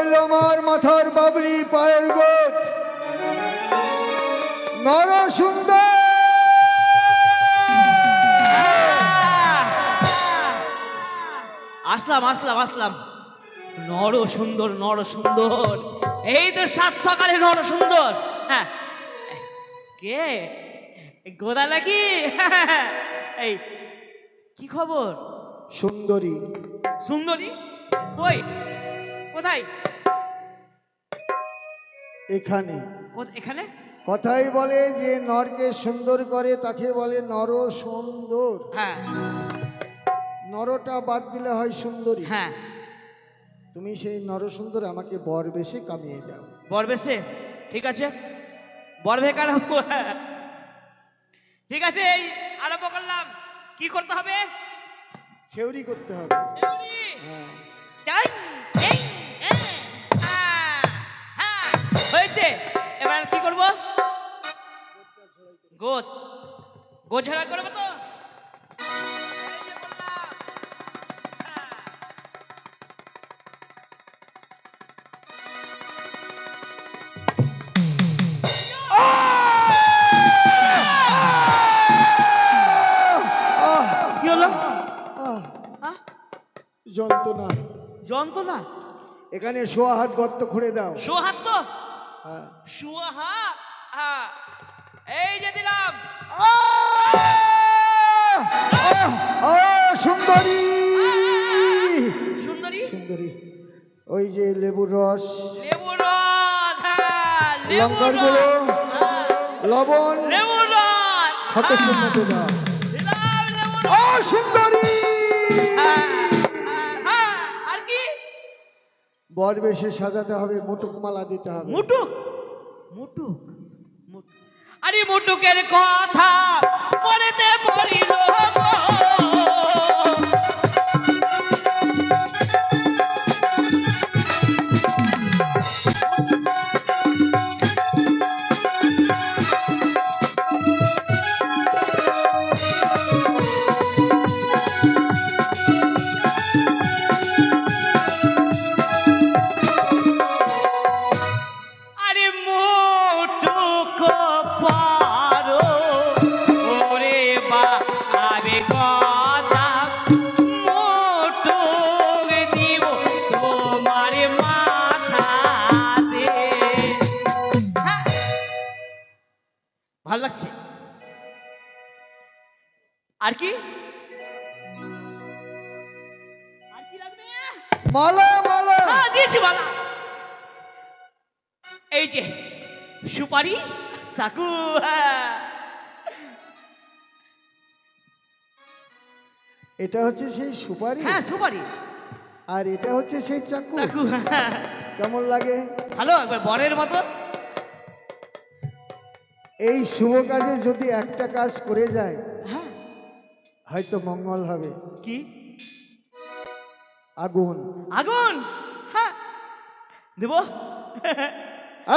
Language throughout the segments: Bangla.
হইল আমার মাথার বাবরি পায়ের গোত নর সুন্দর। আসলাম আসলাম আসলাম। নর সুন্দর নর সুন্দর, এই তো সাত সকালে নর সুন্দর। হ্যাঁ কে গোদা নাকি? এই কি খবর? সুন্দরী। সুন্দরী কই? কোথায়? এখানে। এখানে? কথাই বলে যে নরকে সুন্দর করে তাকে বলে নর সুন্দর। হ্যাঁ নরটা বাদ দিলে হয় সুন্দরী। হ্যাঁ তুমি সেই নর সুন্দর আমাকে বর বেশে কামিয়ে দাও। বর বেশে? ঠিক আছে, বর বেকার হবো। ঠিক আছে, এই আরম্ভ করলাম। কি করতে হবে? খেউরি করতে হবে। হয়েছে, এবার কি করব? গোদ গোদ ঝাড়া করবো তো। কি হলো? যন্ত্রণা। যন্ত্রণা? এখানে সোয়া হাত গর্ত খুঁড়ে দাও। সোয়া হাত তো? হ্যাঁ। সোয়া হাত? হ্যাঁ, এই যে দিলাম। সুন্দরী সুন্দরী সুন্দরী, ওই যে লেবুর রস, লেবুর রস, হ্যাঁ লঙ্কার গুঁড়ো, লবণ, লেবুর রস, খতের মতো দাও। সুন্দরী। আর কি? বর বেশে সাজাতে হবে, মুটুক মালা দিতে হবে। মুটুক? মুটুক? আরে মুটুকের কথা মনেতে পড়িল ভালো লাগছে। আর কি? আর কি লাগবে? মালা। মালা দিয়েছি মালা। এই যে সুপারি, সাকু। এটা হচ্ছে সেই সুপারি। হ্যাঁ সুপারি। আর এটা হচ্ছে সেই চাকু। চাকু। কেমন লাগে? ভালো, একবার বরের মতো। এই শুভ কাজে যদি একটা কাজ করে যায়, হ্যাঁ হয়তো মঙ্গল হবে। কি? আগুন। আগুন? হ্যাঁ দেব।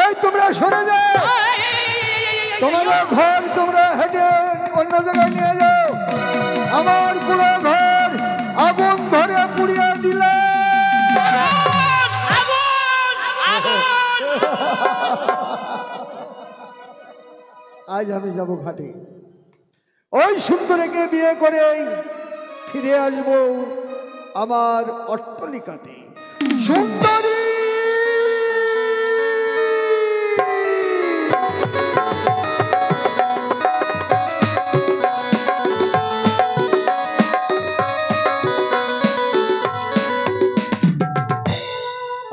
এই তোমরা সরে যাও, তোমাদের ঘর তোমরা হেঁটে অন্য জায়গায় নিয়ে যাও। আমার পুরো ঘর আগুন ধরে পুড়িয়ে দিলে। আজ আমি যাব ঘাটে, ওই সুন্দরীকে বিয়ে করে ফিরে আসবো আমার অট্টালিকাতে। সুন্দরী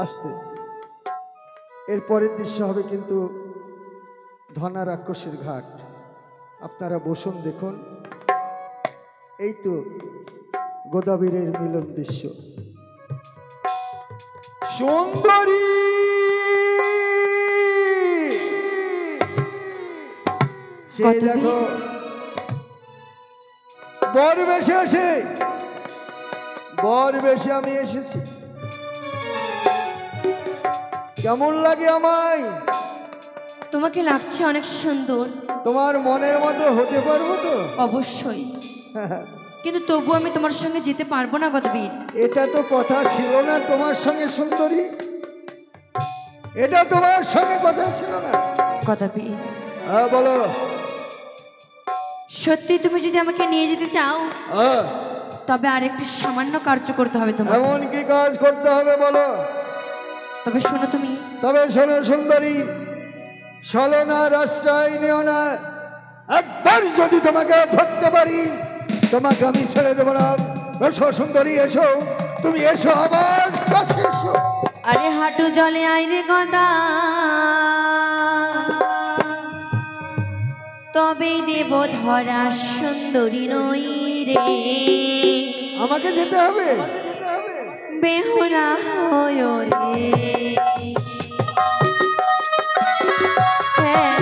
আসতে। এর পরের দৃশ্য হবে কিন্তু ধনা রাক্ষসের ঘাট। আপনারা বসুন, দেখুন। এই তো গোদাবরীর মিলন দৃশ্য। সুন্দরী সে দেখো বর বেশে আসে, বর বেশে আমি এসেছি। কেমন লাগে আমায়? তোমাকে লাগছে অনেক সুন্দর। তোমার মনের মতো হতে পারবো তো? অবশ্যই, কিন্তু তবু আমি তোমার সঙ্গে যেতে পারবো না গদবীর। এটা তো কথা ছিল না তোমার সঙ্গে সুন্দরী। এটা তোমার সঙ্গে কথা ছিল না? গদাবি, হ্যাঁ বলো। সত্যি তুমি যদি আমাকে নিয়ে যেতে চাও হ্যাঁ, তবে আরেকটি সামান্য কার্য করতে হবে তোমার। এমন কি কাজ করতে হবে বলো? তবে শোনো তুমি, তবে শোনো সুন্দরী, চলো না রাস্তায় নিও না। একবার যদি তোমাকে ধরতে পারি তোমাকে আমি ছেড়ে দেবো না। এসো সুন্দরী, এসো, তুমি এসো আমার কাছে এসো। আরে হাঁটু জলে আইরে গদা, তবে দেব ধরা সুন্দরী নই রে। আমাকে যেতে হবে? বেহুলা হয় রে। হ্যাঁ,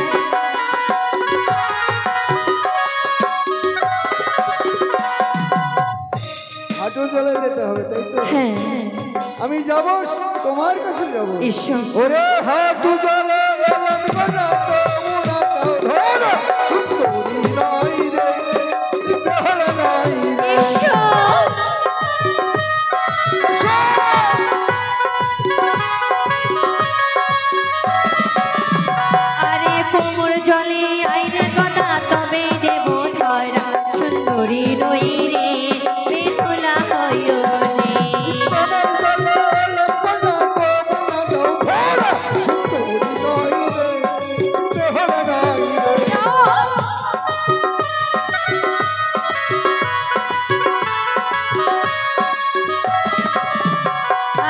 হাঁটু চলে যেতে হবে, তাই তো? হ্যাঁ, আমি যাব, তোমার কাছে যাব। এসো। ওরে হাঁটু চলে এলাম গনা, তোমরা তাও ধরো, সুন্দরী নাই রে, বেহুলা নাই রে। এসো। আরে কোমর জলে আইরে গদা, তবে দেব ধরা সুন্দরী নই রে। বেহুলা হয় রে।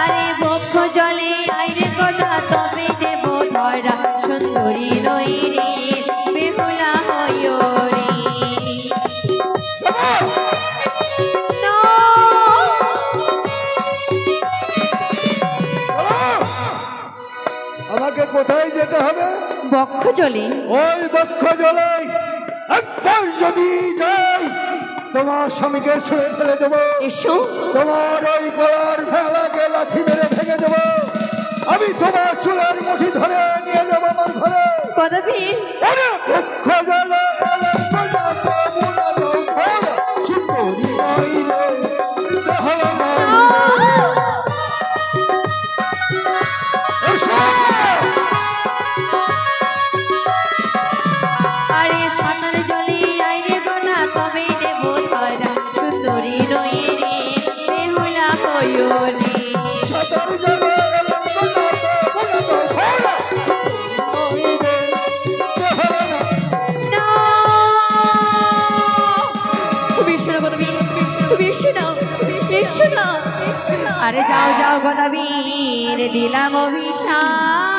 আরে বক্ষ জলে আইরে গদা, তবে দেব ধরা সুন্দরী নই রে। বেহুলা হয় রে। No! আমাকে কোথায় যেতে হবে? বক্ষ জলে। ওই বক্ষ জলে একবার যদি যাই তোমার স্বামীকে ছুঁড়ে ফেলে দেবো। এসো। তোমার ওই গলার ফেলাকে লাঠি মেরে ভেঙে দেবো। আমি তোমার চুলের মুঠি ধরে নিয়ে যাবো আমার ঘরে। গদাবি, ওরে বক্ষ জলে এলাম গনা, তোমরা দাও ধরা, সুন্দরী নাই রে, বেহুলা নাই রে। এসো। আরে সাঁতার জলে আইরে গনা, তবে দেব ধরা সুন্দরী নই রে। বেহুলা হয় রে। সাঁতার জলে এলাম গনা, তোমরা দাও ধরা, সুন্দরী নাই রে, বেহুলা নাই। No! তুমি এসো না গদাবি, তুমি এসো না, এসো না। আরে যাও যাও গদাবীর, দিলাম অভিশাপ।